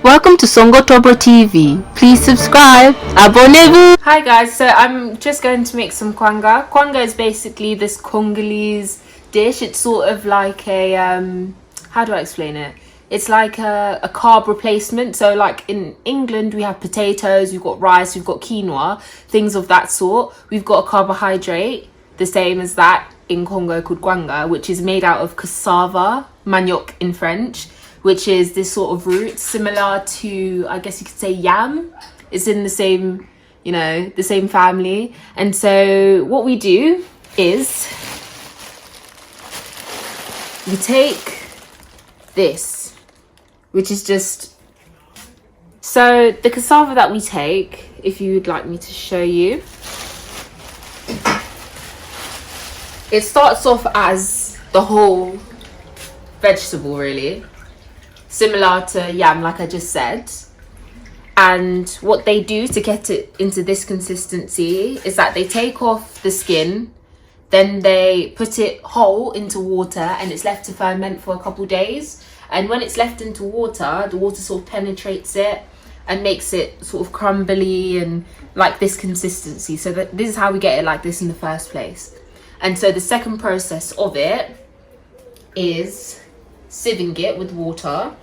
Welcome to Songo Tobo TV. Please subscribe. Abonnez-vous. Hi guys, so I'm just going to make some kwanga. Kwanga is basically this Congolese dish. It's sort of like a how do I explain it? It's like a carb replacement. So like in England we have potatoes, we've got rice, we've got quinoa, things of that sort. We've got a carbohydrate the same as that in Congo called kwanga, which is made out of cassava, manioc in French, which is this sort of root similar to, I guess you could say, yam. It's in the same, the same family. And so what we do is we take this, which is just, so the cassava that we take, if you would like me to show you, it starts off as the whole vegetable, really, similar to yam, like I just said. And what they do to get it into this consistency is that they take off the skin, then they put it whole into water, and it's left to ferment for a couple days. And when it's left into water, the water sort of penetrates it and makes it sort of crumbly and like this consistency. So that this is how we get it like this in the first place. And so the second process of it is sieving it with water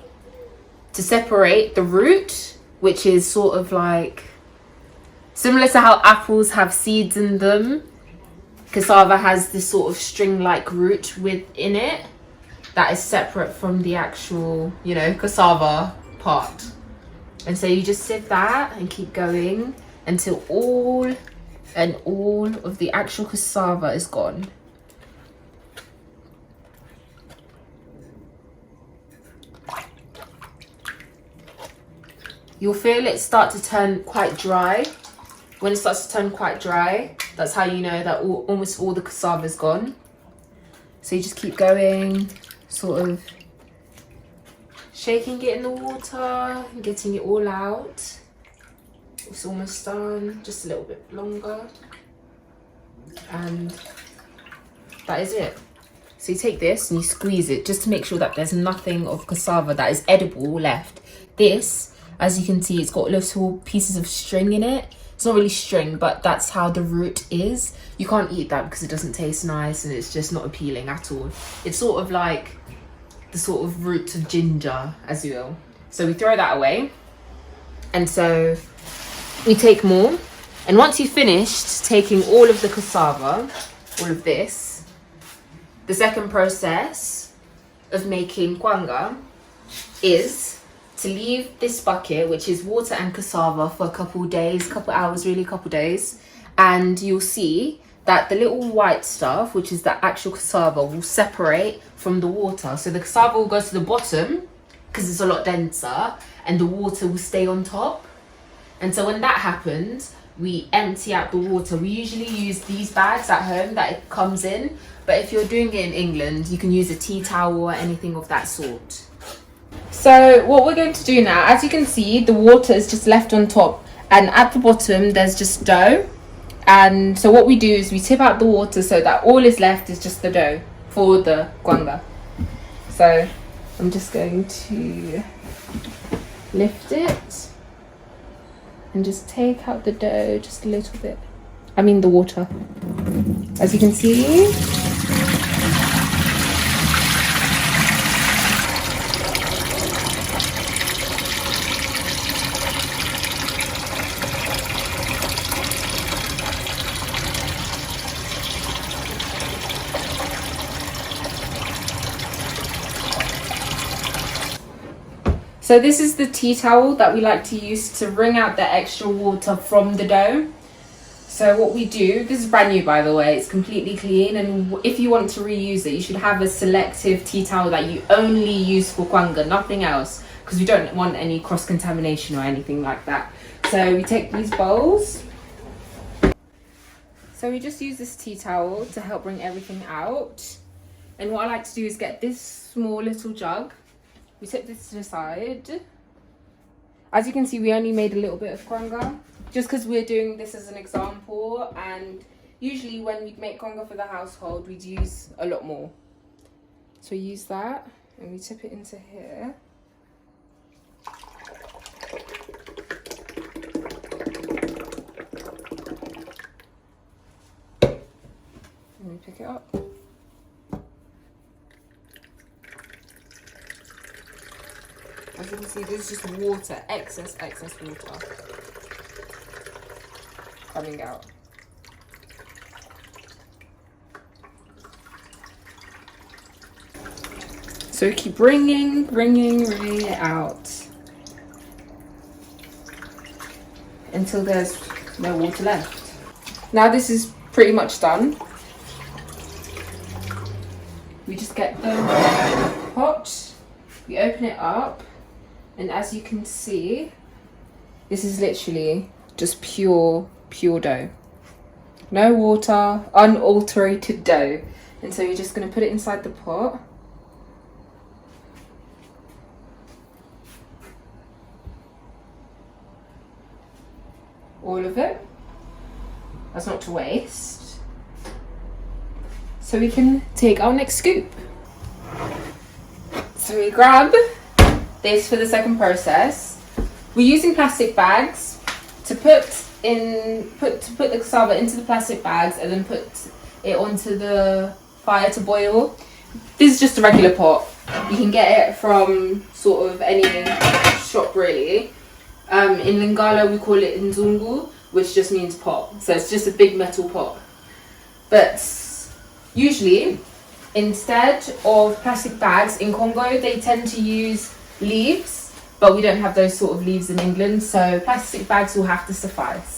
to separate the root, which is sort of like similar to how apples have seeds in them. Cassava has this sort of string-like root within it that is separate from the actual, cassava part. And so you just sieve that and keep going until all of the actual cassava is gone. You'll feel it start to turn quite dry. When it starts to turn quite dry, that's how you know that almost all the cassava is gone. So you just keep going, sort of shaking it in the water and getting it all out. It's almost done, just a little bit longer. And that is it. So you take this and you squeeze it just to make sure that there's nothing of cassava that is edible left. This, as you can see, it's got little pieces of string in it. It's not really string, but that's how the root is. You can't eat that because it doesn't taste nice and it's just not appealing at all. It's sort of like the sort of root of ginger, as you will. So we throw that away. And so we take more. And once you've finished taking all of the cassava, all of this, the second process of making kwanga is to leave this bucket, which is water and cassava, for a couple days, couple hours, really, couple days. And you'll see that the little white stuff, which is the actual cassava, will separate from the water. So the cassava will go to the bottom because it's a lot denser, and the water will stay on top. And so when that happens, we empty out the water. We usually use these bags at home that it comes in, but if you're doing it in England, you can use a tea towel or anything of that sort. So what we're going to do now, as you can see, the water is just left on top, and at the bottom there's just dough. And so what we do is we tip out the water so that all is left is just the dough for the kwanga. So I'm just going to lift it and just take out the dough just a little bit. I mean the water. As you can see. So this is the tea towel that we like to use to wring out the extra water from the dough. So what we do, this is brand new by the way, it's completely clean, and if you want to reuse it, you should have a selective tea towel that you only use for kwanga, nothing else, because we don't want any cross-contamination or anything like that. So we take these bowls. So we just use this tea towel to help bring everything out. And what I like to do is get this small little jug. We tip this to the side. As you can see, we only made a little bit of kwanga, just because we're doing this as an example, and usually when we make kwanga for the household, we'd use a lot more. So we use that and we tip it into here. pick it up. As you can see, there's just water, excess water coming out. So keep wringing it out until there's no water left. Now this is pretty much done. We just get the pot, we open it up, and as you can see, this is literally just pure dough. No water, unalterated dough. And so you're just gonna put it inside the pot. All of it. That's not to waste. So we can take our next scoop. So we grab this for the second process. We're using plastic bags to put the cassava into the plastic bags and then put it onto the fire to boil. This is just a regular pot. You can get it from sort of any shop really. In Lingala we call it nzungu, which just means pot. So it's just a big metal pot. But usually, instead of plastic bags in Congo, they tend to use leaves, but we don't have those sort of leaves in England, so plastic bags will have to suffice.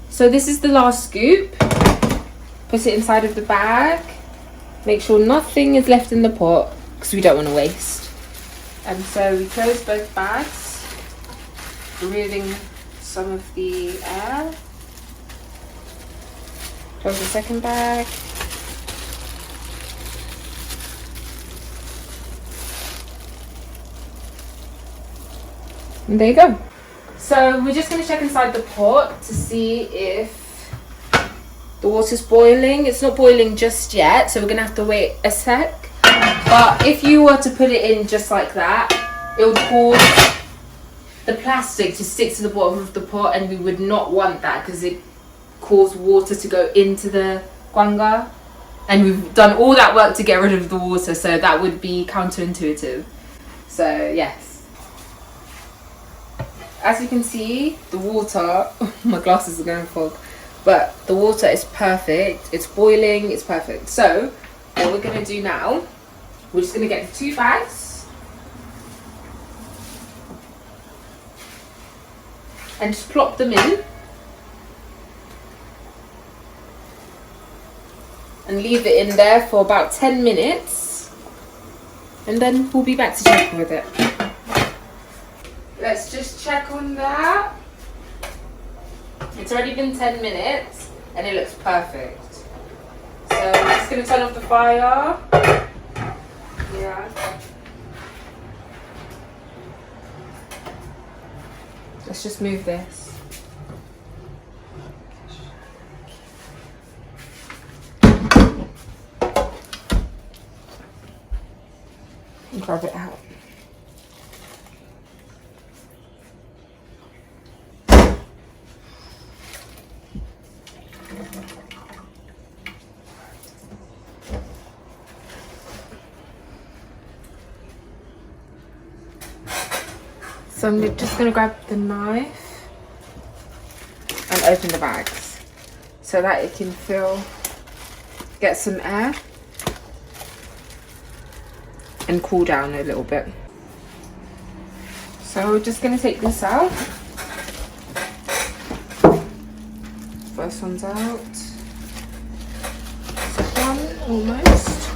So this is the last scoop. Put it inside of the bag. Make sure nothing is left in the pot because we don't want to waste. And so we close both bags, removing some of the air. Close the second bag. And there you go. So we're just going to check inside the pot to see if the water's boiling. It's not boiling just yet, so we're going to have to wait a sec. But if you were to put it in just like that, it would cause the plastic to stick to the bottom of the pot, and we would not want that because it caused water to go into the KWANGA. And we've done all that work to get rid of the water, so that would be counterintuitive. So yes. As you can see, the water, my glasses are going fog, but the water is perfect. It's boiling, it's perfect. So what we're going to do now, we're just going to get the 2 bags and just plop them in and leave it in there for about 10 minutes, and then we'll be back to check with it. Let's just check on that. It's already been 10 minutes and it looks perfect. So I'm just going to turn off the fire. Yeah. Let's just move this. And grab it out. So I'm just going to grab the knife and open the bags so that it can get some air and cool down a little bit. So we're just going to take this out. First one's out. Second one, almost.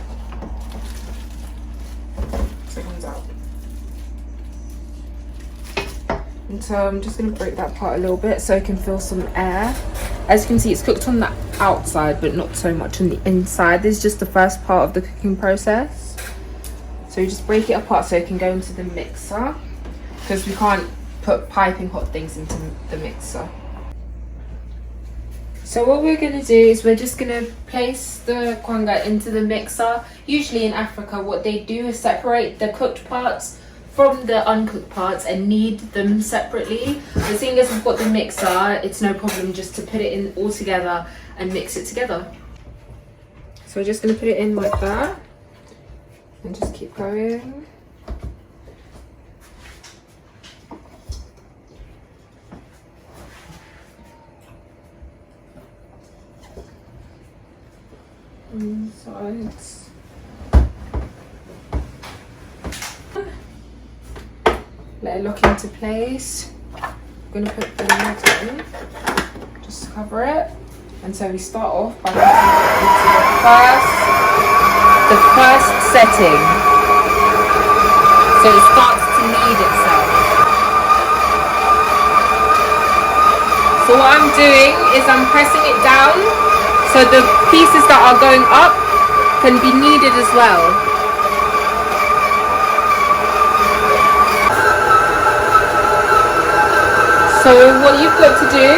Second's out. And so I'm just going to break that part a little bit so I can feel some air. As you can see, it's cooked on the outside but not so much on the inside. This is just the first part of the cooking process. So you just break it apart so it can go into the mixer, because we can't put piping hot things into the mixer. So what we're going to do is we're just going to place the kwanga into the mixer. Usually in Africa what they do is separate the cooked parts from the uncooked parts and knead them separately. The thing is, we've got the mixer, it's no problem just to put it in all together and mix it together. So we're just going to put it in like that and just keep going. Sides. Let it lock into place. I'm going to put the lid in, just cover it. And so we start off by putting it into the first setting. So it starts to knead itself. So what I'm doing is I'm pressing it down so the pieces that are going up can be kneaded as well. So what you've got to do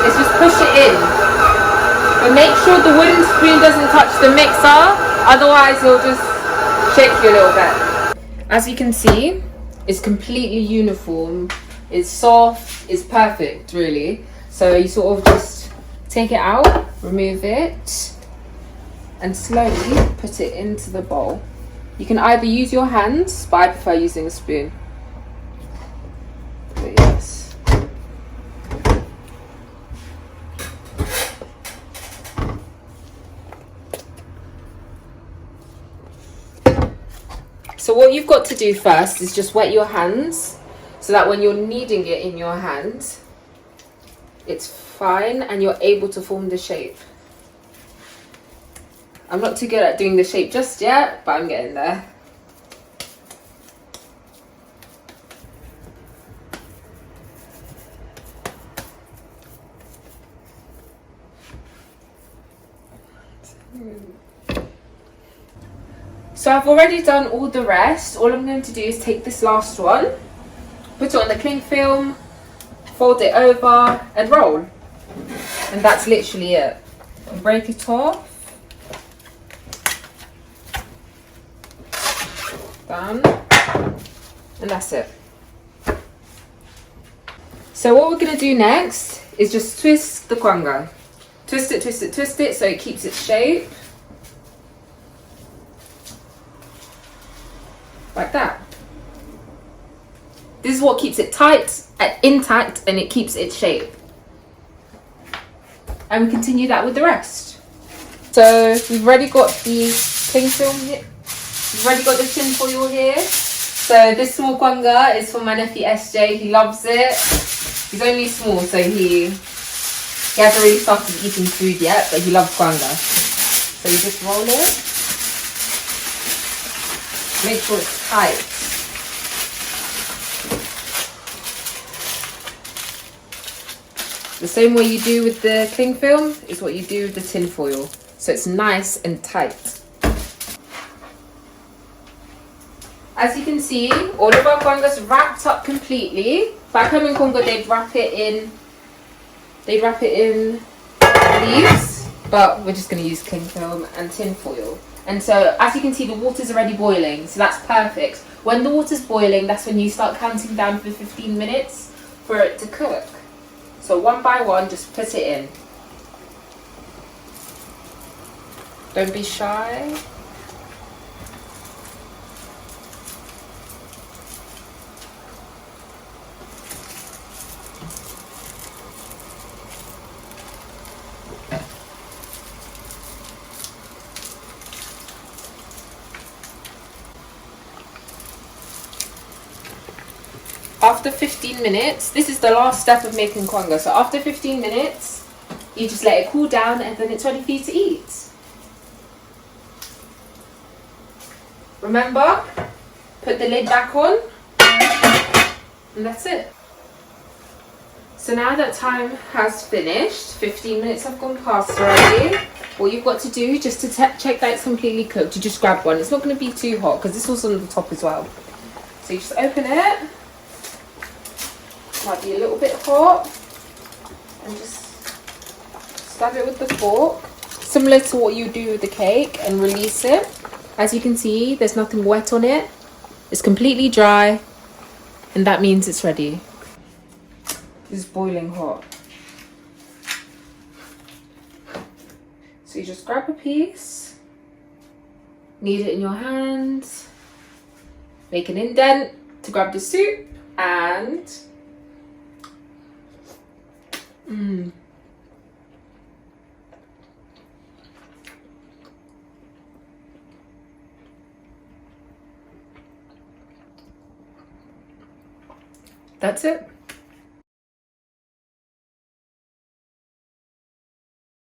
is just push it in. But make sure the wooden spoon doesn't touch the mixer, otherwise it'll just shake you a little bit. As you can see, it's completely uniform. It's soft, it's perfect really. So you sort of just take it out, remove it, and slowly put it into the bowl. You can either use your hands, but I prefer using a spoon. But yes. So what you've got to do first is just wet your hands so that when you're kneading it in your hand, it's fine and you're able to form the shape. I'm not too good at doing the shape just yet, but I'm getting there. So I've already done all the rest. All I'm going to do is take this last one, put it on the cling film, fold it over and roll. And that's literally it. Break it off. Done. And that's it. So what we're going to do next is just twist the kwanga. Twist it, twist it, twist it so it keeps its shape. Like that. This is what keeps it tight and intact, and it keeps its shape. And we continue that with the rest. So we've already got the cling film here. We've already got the tin foil here. So this small kwanga is for my nephew SJ. He loves it. He's only small, so he hasn't really started eating food yet, but he loves kwanga. So you just roll it. Make sure it's tight. The same way you do with the cling film is what you do with the tin foil. So it's nice and tight. As you can see, all of our kwanga's wrapped up completely. Back home in Congo, they'd wrap it in leaves, but we're just going to use cling film and tin foil. And so, as you can see, the water's already boiling, so that's perfect. When the water's boiling, that's when you start counting down for 15 minutes for it to cook. So one by one, just put it in. Don't be shy. After 15 minutes, this is the last step of making kwanga. So after 15 minutes, you just let it cool down and then it's ready for you to eat. Remember, put the lid back on and that's it. So now that time has finished, 15 minutes have gone past already. What you've got to do just to check that it's completely cooked, you just grab one. It's not going to be too hot because this was on the top as well. So you just open it. Might be a little bit hot, and just stab it with the fork, similar to what you do with the cake, and release it. As you can see, there's nothing wet on it. It's completely dry, and that means it's ready. It's boiling hot. So you just grab a piece, knead it in your hands, make an indent to grab the soup, and that's it.